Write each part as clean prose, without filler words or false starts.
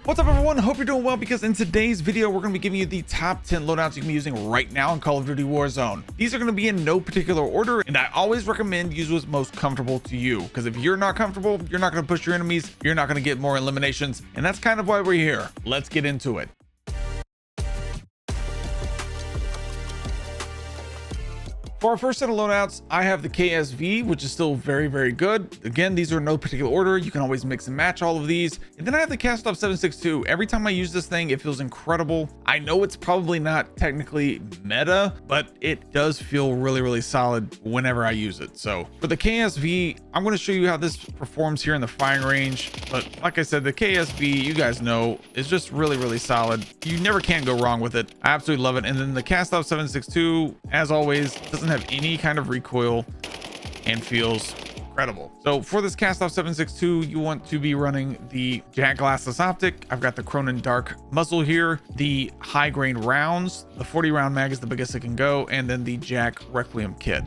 What's up everyone, hope you're doing well, because in today's video we're going to be giving you the top 10 loadouts you can be using right now in Call of Duty Warzone. These are going to be in no particular order, and I always recommend use what's most comfortable to you, because if you're not comfortable, you're not going to push your enemies, you're not going to get more eliminations, and that's kind of why we're here. Let's get into it. For our first set of loadouts, I have the KSV, which is still very good. Again, these are in no particular order. You can always mix and match all of these. And then I have the KASTOV 762. Every time I use this thing, it feels incredible. I know it's probably not technically meta, but it does feel really solid whenever I use it. So for the KSV, I'm going to show you how this performs here in the firing range. But like I said, the KSV, you guys know, is just really solid. You never can go wrong with it. I absolutely love it. And then the KASTOV 762, as always, doesn't have any kind of recoil and feels incredible. So for this KASTOV 762, you want to be running the Jack Glassless optic. I've got the Cronin Dark muzzle here, the high grain rounds, the 40 round mag is the biggest it can go, and then the Jack Requiem kit.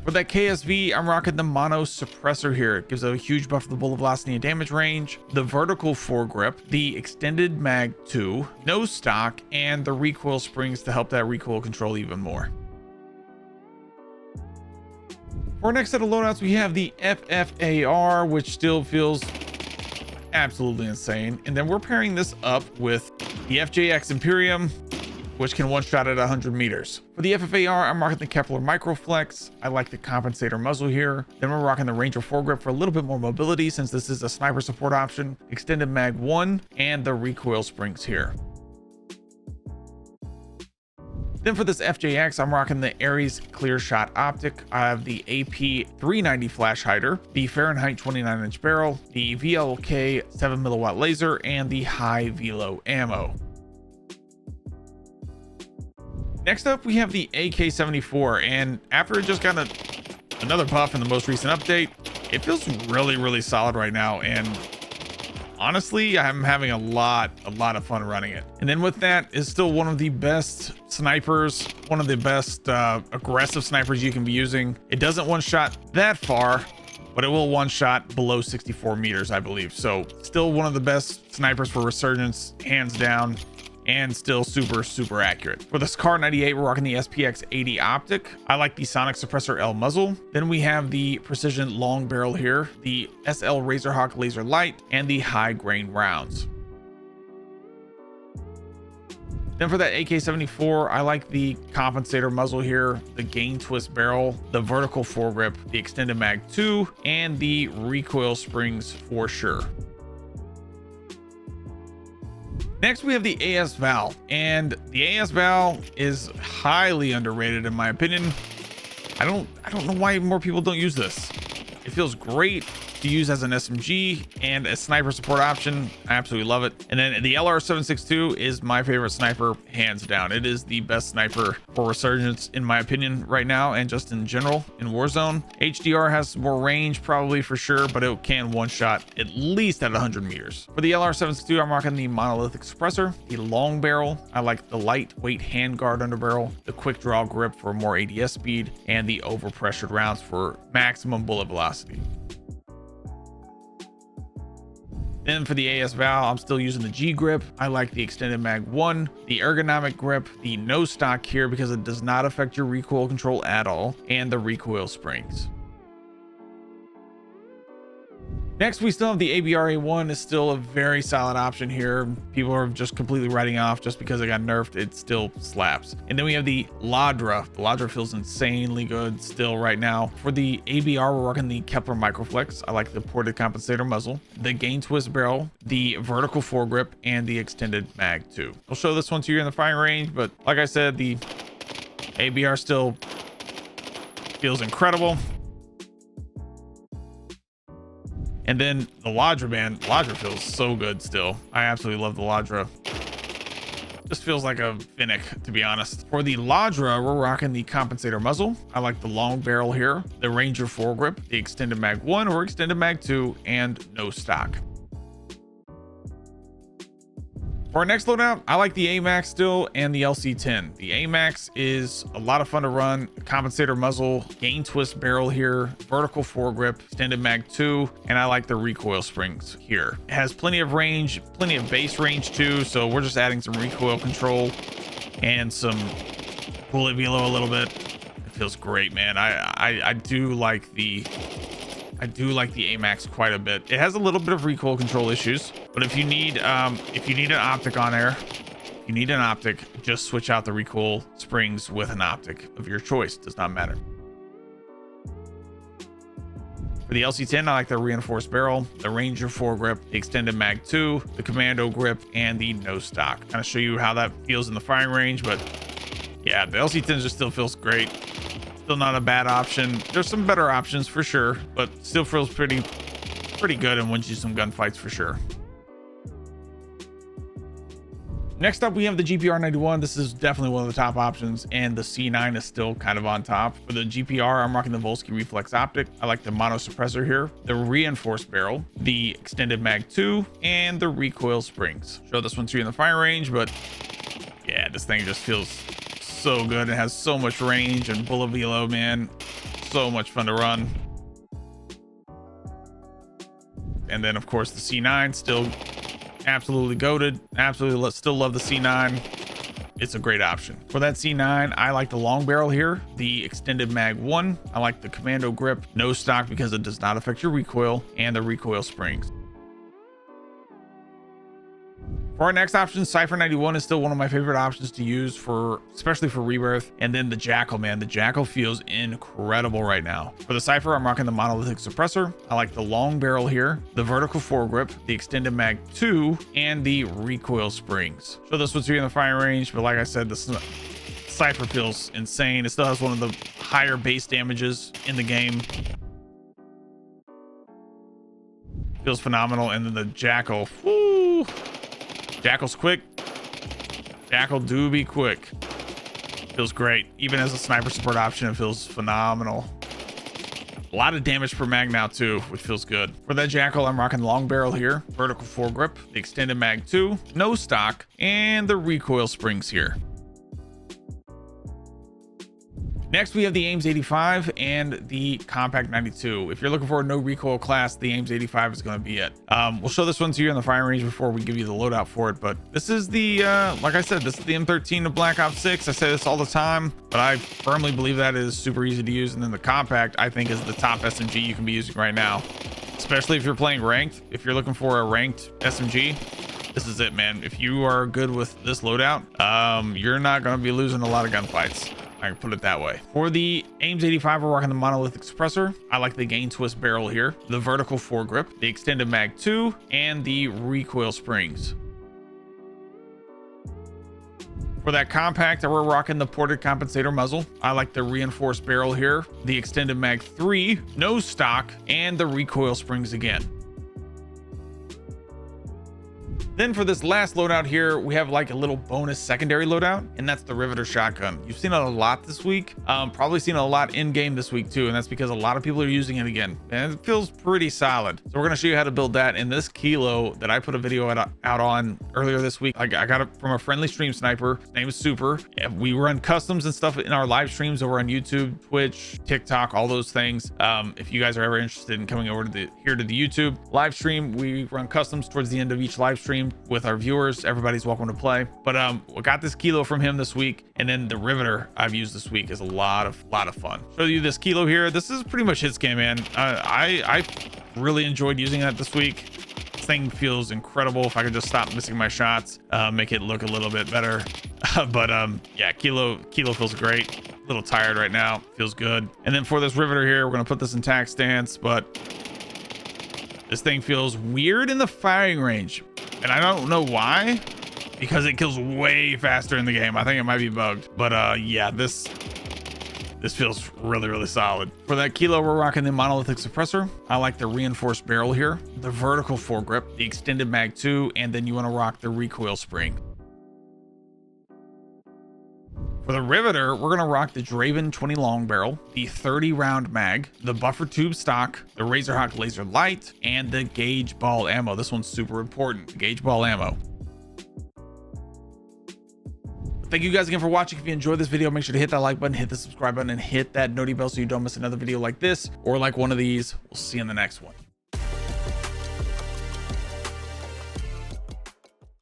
For that KSV, I'm rocking the mono suppressor here. It gives a huge buff to the bullet velocity and damage range, the vertical foregrip, the extended mag 2, no stock, and the recoil springs to help that recoil control even more. For our next set of loadouts, we have the FFAR, which still feels absolutely insane. And then we're pairing this up with the FJX Imperium, which can one-shot at 100 meters. For the FFAR, I'm rocking the Kepler Microflex. I like the compensator muzzle here. Then we're rocking the Ranger foregrip for a little bit more mobility, since this is a sniper support option, extended mag 1, and the recoil springs here. Then for this FJX, I'm rocking the Ares Clear Shot optic. I have the AP 390 flash hider, the Fahrenheit 29-inch barrel, the VLK 7 milliwatt laser, and the high velo ammo. Next up, we have the AK-74, and after it just got another buff in the most recent update, it feels really solid right now, and honestly, I'm having a lot of fun running it. And then with that is still one of the best snipers, one of the best aggressive snipers you can be using. It doesn't one-shot that far, but it will one-shot below 64 meters, I believe. So still one of the best snipers for Resurgence, hands down, and still super accurate. For the SCAR 98, we're rocking the SPX 80 optic. I like the Sonic Suppressor L muzzle. Then we have the Precision long barrel here, the SL Razorhawk laser light, and the high grain rounds. Then for that AK-74, I like the compensator muzzle here, the gain twist barrel, the vertical foregrip, the extended mag 2, and the recoil springs for sure. Next, we have the AS Val, and the AS Val is highly underrated in my opinion. I don't know why more people don't use this. It feels great to use as an SMG and a sniper support option. I absolutely love it. And then the LR762 is my favorite sniper, hands down. It is the best sniper for Resurgence in my opinion right now, and just in general in Warzone. HDR has more range probably for sure, but it can one shot at least at 100 meters. For the LR762, I'm rocking the monolithic suppressor, the long barrel. I like the lightweight handguard underbarrel, the quick draw grip for more ADS speed, and the overpressured rounds for maximum bullet velocity. Then for the AS Val, I'm still using the G grip. I like the extended mag 1, the ergonomic grip, the no stock here because it does not affect your recoil control at all, and the recoil springs. Next, we still have the ABR-A1. Is still a very solid option here. People are just completely writing off just because it got nerfed. It still slaps. And then we have the LADRA. The LADRA feels insanely good still right now. For the ABR, we're rocking the Kepler Microflex. I like the ported compensator muzzle, the gain twist barrel, the vertical foregrip, and the extended mag 2. I'll show this one to you in the firing range, but like I said, the ABR still feels incredible. And then the LADRA, man, LADRA feels so good still. I absolutely love the LADRA. Just feels like a Finnick, to be honest. For the LADRA, we're rocking the compensator muzzle. I like the long barrel here, the Ranger foregrip, the extended mag 1 or extended mag 2, and no stock. For our next loadout, I like the AMAX still and the LC10. The AMAX is a lot of fun to run. Compensator muzzle, gain twist barrel here, vertical foregrip, extended mag 2, and I like the recoil springs here. It has plenty of range, plenty of base range too, so we're just adding some recoil control and some bullet velo a little bit. It feels great, man. I do like the AMAX quite a bit. It has a little bit of recoil control issues, but if you need an optic on there, just switch out the recoil springs with an optic of your choice. Does not matter. For the LC10, I like the reinforced barrel, the Ranger foregrip, the extended mag 2, the commando grip, and the no stock. Kind of show you how that feels in the firing range, but yeah, the LC10 just still feels great. Still not a bad option. There's some better options for sure, but still feels pretty good and wins you some gunfights for sure. Next up, we have the GPR 91. This is definitely one of the top options, and the C9 is still kind of on top. For the GPR, I'm rocking the Volsky reflex optic. I like the mono suppressor here, the reinforced barrel, the extended mag 2, and the recoil springs. Show this one to you in the fire range, but yeah, this thing just feels so good. It has so much range and bullet velo, man. So much fun to run. And then of course the C9, still absolutely goated. Absolutely still love the C9. It's a great option. For that C9, I like the long barrel here, the extended mag 1. I like the commando grip, no stock because it does not affect your recoil, and the recoil springs. For our next option, Cypher 91 is still one of my favorite options to use for, especially for Rebirth. And then the Jackal, man, the Jackal feels incredible right now. For the Cypher, I'm rocking the monolithic suppressor. I like the long barrel here, the vertical foregrip, the extended mag 2, and the recoil springs. So this one's here in the firing range, but like I said, this Cypher feels insane. It still has one of the higher base damages in the game. Feels phenomenal. And then the Jackal, whoo! Jackal's quick. Jackal do be quick. Feels great. Even as a sniper support option, it feels phenomenal. A lot of damage per mag now too, which feels good. For that Jackal, I'm rocking long barrel here, vertical foregrip, the extended mag 2, no stock, and the recoil springs here. Next, we have the Ames 85 and the Compact 92. If you're looking for a no recoil class, the Ames 85 is going to be it. We'll show this one to you in the firing range before we give you the loadout for it. But this is the, like I said, this is the M13 of Black Ops 6. I say this all the time, but I firmly believe that is super easy to use. And then the Compact, I think, is the top SMG you can be using right now, especially if you're playing ranked. If you're looking for a ranked SMG, this is it, man. If you are good with this loadout, you're not going to be losing a lot of gunfights. I can put it that way. For the Ames 85, we're rocking the monolithic suppressor. I like the gain twist barrel here, the vertical foregrip, the extended mag 2, and the recoil springs. For that Compact, we're rocking the ported compensator muzzle. I like the reinforced barrel here, the extended mag 3, no stock, and the recoil springs again. Then for this last loadout here, we have like a little bonus secondary loadout, and that's the Riveter shotgun. You've seen it a lot this week, probably seen it a lot in game this week too, and that's because a lot of people are using it again, and it feels pretty solid. So we're gonna show you how to build that in this Kilo that I put a video out on earlier this week. I got it from a friendly stream sniper. His name is Super. We run customs and stuff in our live streams over on YouTube, Twitch, TikTok, all those things. If you guys are ever interested in coming over to the YouTube live stream, we run customs towards the end of each live stream with our viewers. Everybody's welcome to play. But we got this Kilo from him this week, and then the Riveter I've used this week is a lot of fun. Show you this Kilo here. This is pretty much hit scan, man. I really enjoyed using that this week. This thing feels incredible. If I could just stop missing my shots, make it look a little bit better. But yeah, Kilo feels great. A little tired right now, feels good. And then for this Riveter here, we're gonna put this in tack stance, but this thing feels weird in the firing range, and I don't know why, because it kills way faster in the game. I think it might be bugged, but yeah, this feels really solid. For that Kilo, we're rocking the monolithic suppressor. I like the reinforced barrel here, the vertical foregrip, the extended mag 2, and then you want to rock the recoil spring. For the Riveter, we're gonna rock the Draven 20 long barrel, the 30 round mag, the buffer tube stock, the Razorhawk laser light, and the gauge ball ammo. This one's super important, the gauge ball ammo. Thank you guys again for watching. If you enjoyed this video, make sure to hit that like button, hit the subscribe button, and hit that noti bell so you don't miss another video like this or like one of these. We'll see you in the next one.